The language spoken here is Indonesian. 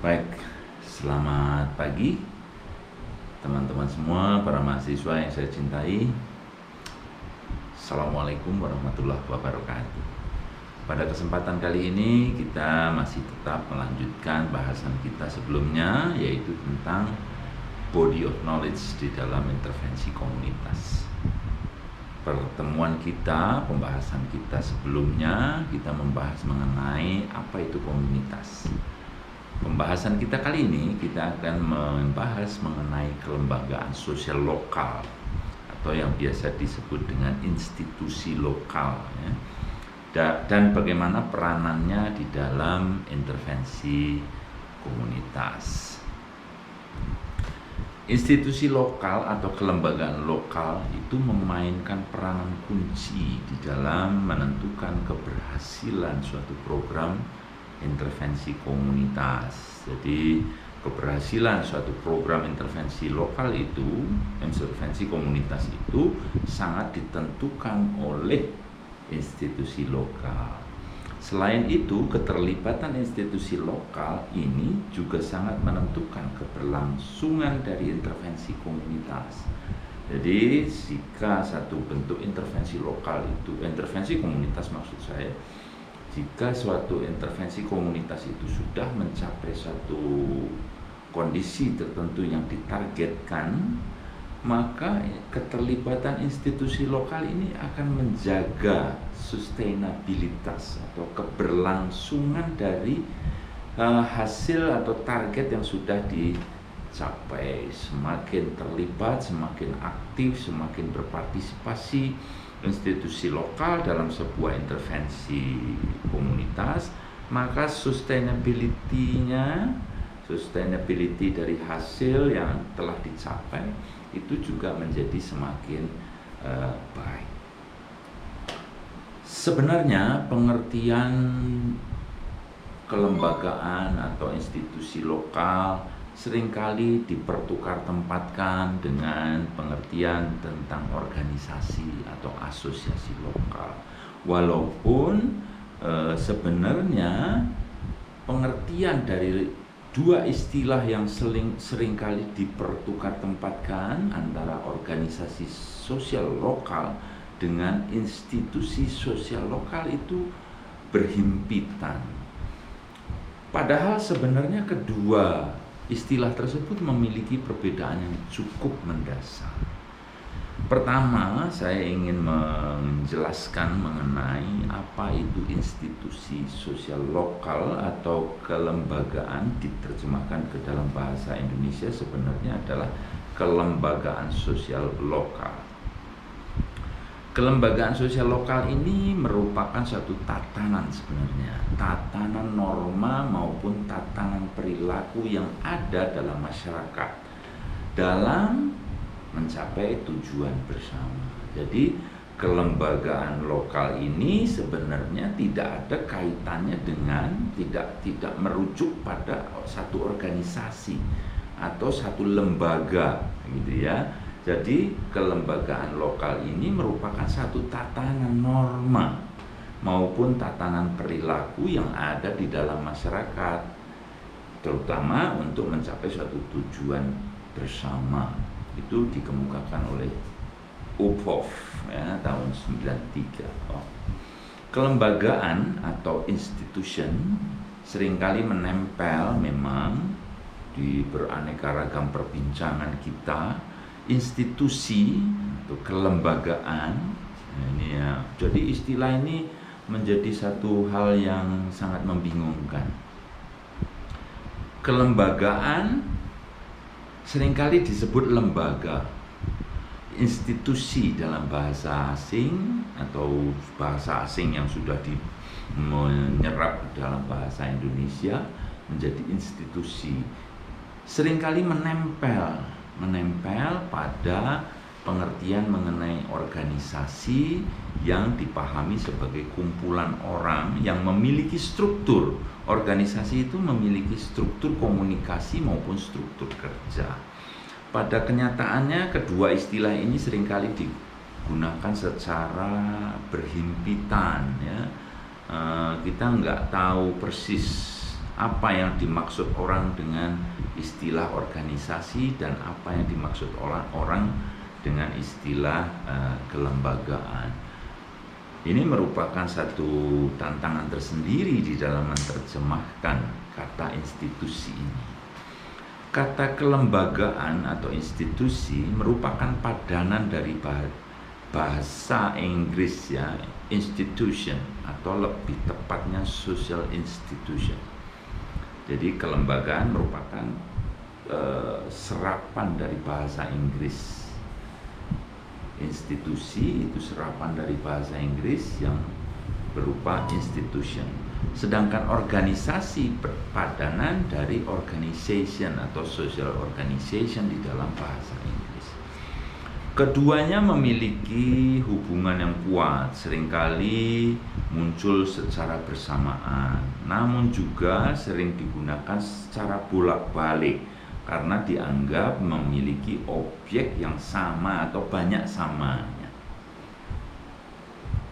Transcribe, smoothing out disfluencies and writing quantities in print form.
Baik, selamat pagi teman-teman semua, para mahasiswa yang saya cintai. Assalamualaikum warahmatullahi wabarakatuh. Pada kesempatan kali ini kita masih tetap melanjutkan bahasan kita sebelumnya, yaitu tentang body of knowledge di dalam intervensi komunitas. Pertemuan kita, pembahasan kita sebelumnya, kita membahas mengenai apa itu komunitas. Pembahasan kita kali ini kita akan membahas mengenai kelembagaan sosial lokal atau yang biasa disebut dengan institusi lokal, ya. Dan bagaimana peranannya di dalam intervensi komunitas. Institusi lokal atau kelembagaan lokal itu memainkan peranan kunci di dalam menentukan keberhasilan suatu program intervensi komunitas. Jadi keberhasilan suatu program intervensi lokal itu, intervensi komunitas itu sangat ditentukan oleh institusi lokal. Selain itu, keterlibatan institusi lokal ini juga sangat menentukan keberlangsungan dari intervensi komunitas. Jadi, jika satu bentuk intervensi lokal itu, intervensi komunitas maksud saya, jika suatu intervensi komunitas itu sudah mencapai suatu kondisi tertentu yang ditargetkan, maka keterlibatan institusi lokal ini akan menjaga sustainabilitas atau keberlangsungan dari hasil atau target yang sudah dicapai. Semakin terlibat, semakin aktif, semakin berpartisipasi institusi lokal dalam sebuah intervensi komunitas, maka sustainability dari hasil yang telah dicapai itu juga menjadi semakin baik. Sebenarnya pengertian kelembagaan atau institusi lokal seringkali dipertukar tempatkan dengan pengertian tentang organisasi atau asosiasi lokal. Walaupun sebenarnya pengertian dari dua istilah yang seringkali dipertukar tempatkan antara organisasi sosial lokal dengan institusi sosial lokal itu berhimpitan. Padahal sebenarnya kedua istilah tersebut memiliki perbedaan yang cukup mendasar. Pertama, saya ingin menjelaskan mengenai apa itu institusi sosial lokal atau kelembagaan, diterjemahkan ke dalam bahasa Indonesia sebenarnya adalah kelembagaan sosial lokal. Kelembagaan sosial lokal ini merupakan suatu tatanan sebenarnya, tatanan norma maupun tatanan perilaku yang ada dalam masyarakat dalam mencapai tujuan bersama. Jadi kelembagaan lokal ini sebenarnya tidak ada kaitannya dengan, tidak merujuk pada satu organisasi atau satu lembaga, gitu ya. Jadi kelembagaan lokal ini merupakan satu tatanan norma maupun tatanan perilaku yang ada di dalam masyarakat, terutama untuk mencapai suatu tujuan bersama. Itu dikemukakan oleh Uphoff ya, tahun 93. Kelembagaan atau institution seringkali menempel memang di beraneka ragam perbincangan kita. Institusi atau kelembagaan ini ya. Jadi istilah ini menjadi satu hal yang sangat membingungkan. Kelembagaan seringkali disebut lembaga, institusi dalam bahasa asing atau bahasa asing yang sudah menyerap dalam bahasa Indonesia menjadi institusi. Seringkali menempel pada pengertian mengenai organisasi yang dipahami sebagai kumpulan orang yang memiliki struktur. Organisasi itu memiliki struktur komunikasi maupun struktur kerja. Pada kenyataannya kedua istilah ini seringkali digunakan secara berhimpitan ya. Kita nggak tahu persis apa yang dimaksud orang dengan istilah organisasi dan apa yang dimaksud orang dengan istilah kelembagaan. Ini merupakan satu tantangan tersendiri di dalam menerjemahkan kata institusi ini. Kata kelembagaan atau institusi merupakan padanan dari bahasa Inggris ya, institution, atau lebih tepatnya social institution. Jadi kelembagaan merupakan serapan dari bahasa Inggris. Institusi itu serapan dari bahasa Inggris yang berupa institution. Sedangkan organisasi padanan dari organization atau social organization di dalam bahasa Inggris. Keduanya memiliki hubungan yang kuat, seringkali muncul secara bersamaan, namun juga sering digunakan secara bolak-balik karena dianggap memiliki objek yang sama atau banyak sama.